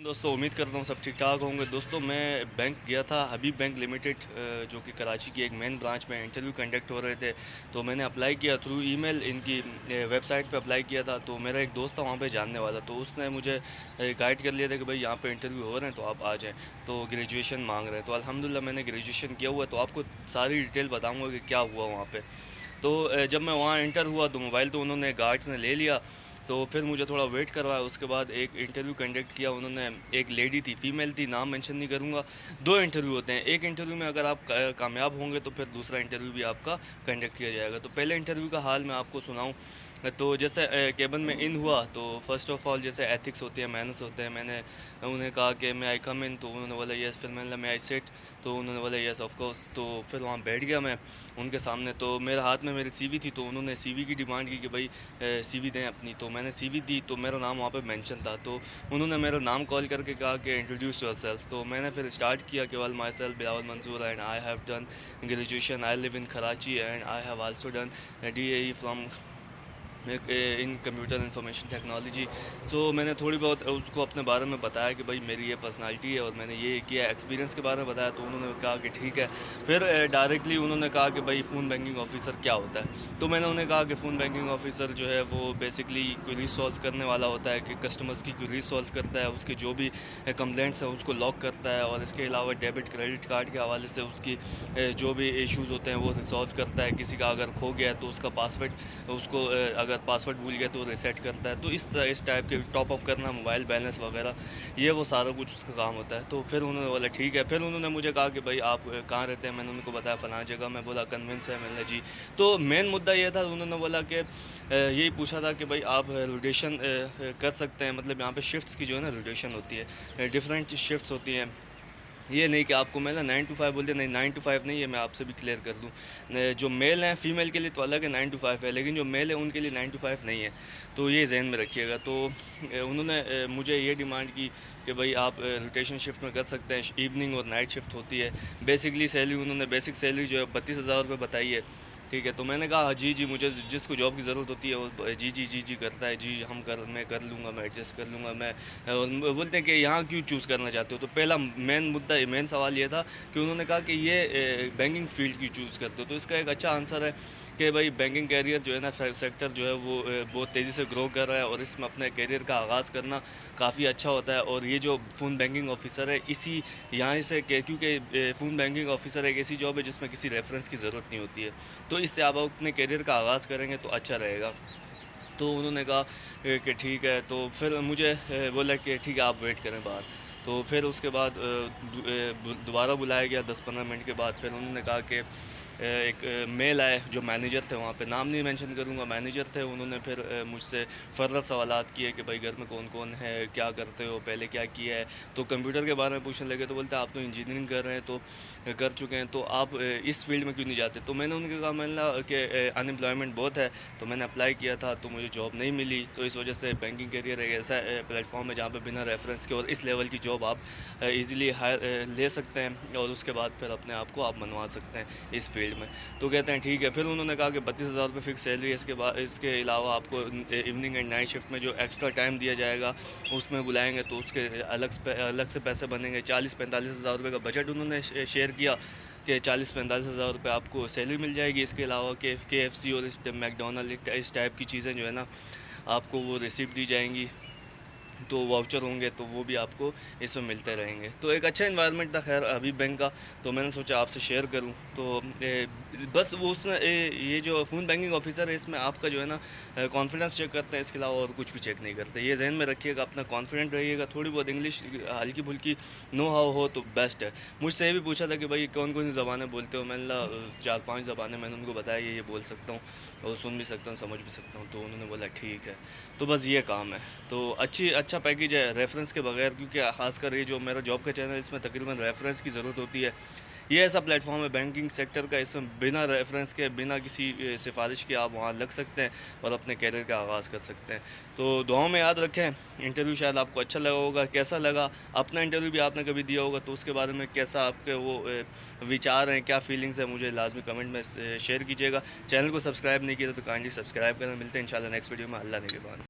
दोस्तों उम्मीद करता हूँ सब ठीक ठाक होंगे। दोस्तों मैं बैंक गया था, हबीब बैंक लिमिटेड जो कि कराची की एक मेन ब्रांच में इंटरव्यू कंडक्ट हो रहे थे। तो मैंने अप्लाई किया थ्रू ईमेल, इनकी वेबसाइट पे अप्लाई किया था। तो मेरा एक दोस्त था वहाँ पे जानने वाला, तो उसने मुझे गाइड कर लिया था कि भाई यहाँ पे इंटरव्यू हो रहे हैं तो आप आ जाएँ। तो ग्रेजुएशन मांग रहे हैं, तो अल्हम्दुलिल्लाह मैंने ग्रेजुएशन किया हुआ है। तो आपको सारी डिटेल बताऊँगा कि क्या हुआ वहाँ पर। तो जब मैं वहाँ एंटर हुआ तो मोबाइल तो उन्होंने गार्ड्स ने ले लिया। तो फिर मुझे थोड़ा वेट करवाया, उसके बाद एक इंटरव्यू कंडक्ट किया उन्होंने। एक लेडी थी, फीमेल थी, नाम मेंशन नहीं करूँगा। दो इंटरव्यू होते हैं, एक इंटरव्यू में अगर आप कामयाब होंगे तो फिर दूसरा इंटरव्यू भी आपका कंडक्ट किया जाएगा। तो पहले इंटरव्यू का हाल मैं आपको सुनाऊँ तो जैसे केबिन में इन हुआ तो फ़र्स्ट ऑफ़ ऑल जैसे एथिक्स होती है, मैनर्स होते हैं। मैंने उन्हें कहा कि मैं आई कम इन, तो उन्होंने बोला यस। फिर मैंने मैं आई सिट, तो उन्होंने बोला यस ऑफ कोर्स। तो फिर वहाँ बैठ गया मैं उनके सामने। तो मेरे हाथ में मेरी सीवी थी, तो उन्होंने सीवी की डिमांड की कि भाई सीवी दें अपनी। तो मैंने सीवी दी, तो मेरा नाम वहाँ पे मेंशन था। तो उन्होंने मेरा नाम कॉल करके कहा कि इंट्रोड्यूस योरसेल्फ। तो मैंने फिर स्टार्ट किया कि well myself Bilawal Mansoor and I have done graduation, I live in Karachi and I have also done DAE from in computer information technology. So मैंने थोड़ी बहुत उसको अपने बारे में बताया कि भाई मेरी ये पर्सनालिटी है और मैंने ये किया, एक्सपीरियंस के बारे में बताया। तो उन्होंने कहा कि ठीक है। फिर डायरेक्टली उन्होंने कहा कि भाई फ़ोन बैंकिंग ऑफिसर क्या होता है। तो मैंने उन्हें कहा कि फ़ोन बैंकिंग ऑफिसर जो है वो बेसिकली क्वेरी सॉल्व करने वाला होता है, कि कस्टमर्स की क्वेरी सॉल्व करता है, उसके जो भी कंप्लेंट्स हैं उसको लॉक करता है, और इसके अलावा डेबिट क्रेडिट कार्ड के हवाले से उसकी जो भी इश्यूज़ होते हैं वो रिसॉल्व करता है। किसी का अगर खो गया है तो उसका पासवर्ड उसको अगर पासवर्ड भूल गया तो रीसेट करता है। तो इस टाइप के टॉप अप करना, मोबाइल बैलेंस वगैरह, ये वो सारा कुछ उसका काम होता है। तो फिर उन्होंने बोला ठीक है। फिर उन्होंने मुझे कहा कि भाई आप कहाँ रहते हैं। मैंने उनको बताया फ़लाँ जगह। मैं बोला कन्विंस है। मैंने जी। तो मेन मुद्दा ये था, उन्होंने बोला कि यही पूछा था कि भाई आप रोटेशन कर सकते हैं, मतलब यहाँ पे शिफ्ट्स की जो है ना रोटेशन होती है, डिफरेंट शिफ्ट्स होती हैं। ये नहीं कि आपको मैं ना 9 टू 5 बोलते, नहीं 9 टू 5 नहीं है। मैं आपसे भी क्लियर कर दूँ, जो मेल हैं फ़ीमेल के लिए तो अलग है 9 टू 5 है, लेकिन जो मेल है उनके लिए 9 टू 5 नहीं है। तो ये जहन में रखिएगा। तो उन्होंने मुझे ये डिमांड की कि भाई आप रोटेशन शिफ्ट में कर सकते हैं, इवनिंग और नाइट शिफ्ट होती है। बेसिकली सैलरी उन्होंने बेसिक सैलरी जो है 32,000 रुपये बताई है। ठीक है। तो मैंने कहा हाँ, जी जी, मुझे जिसको जॉब की ज़रूरत होती है वो जी जी जी जी करता है। जी मैं कर लूँगा, मैं एडजस्ट कर लूँगा। मैं और बोलते हैं कि यहाँ क्यों चूज़ करना चाहते हो। तो पहला मेन सवाल ये था कि उन्होंने कहा कि ये बैंकिंग फ़ील्ड क्यों चूज़ करते हो। तो इसका एक अच्छा आंसर है कि भाई बैंकिंग कैरियर जो है ना, सेक्टर जो है वो बहुत तेज़ी से ग्रो कर रहा है, और इसमें अपने कैरियर का आगाज़ करना काफ़ी अच्छा होता है। और ये जो फ़ोन बैंकिंग ऑफिसर है, इसी यहाँ से क्योंकि फ़ोन बैंकिंग ऑफिसर एक ऐसी जॉब है जिसमें किसी रेफरेंस की ज़रूरत नहीं होती है। तो इससे आप अपने करियर का आगाज़ करेंगे तो अच्छा रहेगा। तो उन्होंने कहा कि ठीक है। तो फिर मुझे बोला कि ठीक है आप वेट करें बाहर। तो फिर उसके बाद दोबारा बुलाया गया 10-15 मिनट के बाद। फिर उन्होंने कहा कि एक मेल आए जो मैनेजर थे, वहाँ पे नाम नहीं मेंशन करूँगा, मैनेजर थे। उन्होंने फिर मुझसे फ़र्दर सवालात किए कि भाई घर में कौन कौन है, क्या करते हो, पहले क्या किया है। तो कंप्यूटर के बारे में पूछने लगे। तो बोलते आप तो इंजीनियरिंग कर रहे हैं, तो कर चुके हैं, तो आप इस फील्ड में क्यों नहीं जाते। तो मैंने उनके कहा, मैंने कि अनएम्प्लॉयमेंट बहुत है, तो मैंने अप्लाई किया था तो मुझे जॉब नहीं मिली। तो इस वजह से बैंकिंग करियर एक ऐसा प्लेटफॉर्म है जहाँ पे बिना रेफरेंस के और इस लेवल की जॉब आप इजीली हायर ले सकते हैं, और उसके बाद फिर अपने आप को आप मनवा सकते हैं इस फील्ड में। तो कहते हैं ठीक है। फिर उन्होंने कहा कि 32,000 रुपये फ़िक्स सैलरी है। इसके बाद इसके अलावा आपको इवनिंग एंड नाइट शिफ्ट में जो एक्स्ट्रा टाइम दिया जाएगा उसमें बुलाएंगे तो उसके अलग से पैसे बनेंगे। 40-45 हज़ार रुपये का बजट उन्होंने शेयर किया कि 40-45 हज़ार रुपये आपको सैलरी मिल जाएगी। इसके अलावा KFC और इस मैकडोनल्ड इस टाइप की चीज़ें जो है ना, आपको वो रिसिप्ट दी जाएंगी। तो वाउचर होंगे तो वो भी आपको इसमें मिलते रहेंगे। तो एक अच्छा इन्वायरमेंट था खैर हबीब बैंक का। तो मैंने सोचा आपसे शेयर करूं। तो बस वो ये जो फ़ोन बैंकिंग ऑफिसर है, इसमें आपका जो है ना कॉन्फिडेंस चेक करते हैं, इसके अलावा और कुछ भी चेक नहीं करते। ये जहन में रखिएगा, अपना कॉन्फिडेंट रहिएगा। थोड़ी बहुत इंग्लिश हल्की फुल्की नो हाउ हो तो बेस्ट है। मुझसे ये भी पूछा था कि भाई कौन कौन सी ज़बानें बोलते हो। मैंने 4-5 ज़बानें मैंने उनको बताया, ये बोल सकता हूँ और सुन भी सकता हूँ, समझ भी सकता हूँ। तो उन्होंने बोला ठीक है। तो बस ये काम है। तो अच्छा पैकेज है रेफरेंस के बगैर, क्योंकि ख़ासकर ये जो मेरा जॉब का चैनल है, इसमें तकरीबन रेफरेंस की ज़रूरत होती है। ये ऐसा प्लेटफॉर्म है बैंकिंग सेक्टर का, इसमें बिना रेफरेंस के, बिना किसी सिफारिश के आप वहाँ लग सकते हैं और अपने कैरियर का आगाज़ कर सकते हैं। तो दुआओं में याद रखें। इंटरव्यू शायद आपको अच्छा लगा होगा। कैसा लगा, अपना इंटरव्यू भी आपने कभी दिया होगा तो उसके बारे में कैसा आपके वो विचार हैं, क्या फीलिंग्स हैं, मुझे लाजमी कमेंट में शेयर कीजिएगा। चैनल को सब्सक्राइब नहीं किया तो काइंडली सब्सक्राइब करें। मिलते हैं इंशाल्लाह नेक्स्ट वीडियो में। अल्लाह ने के बाद।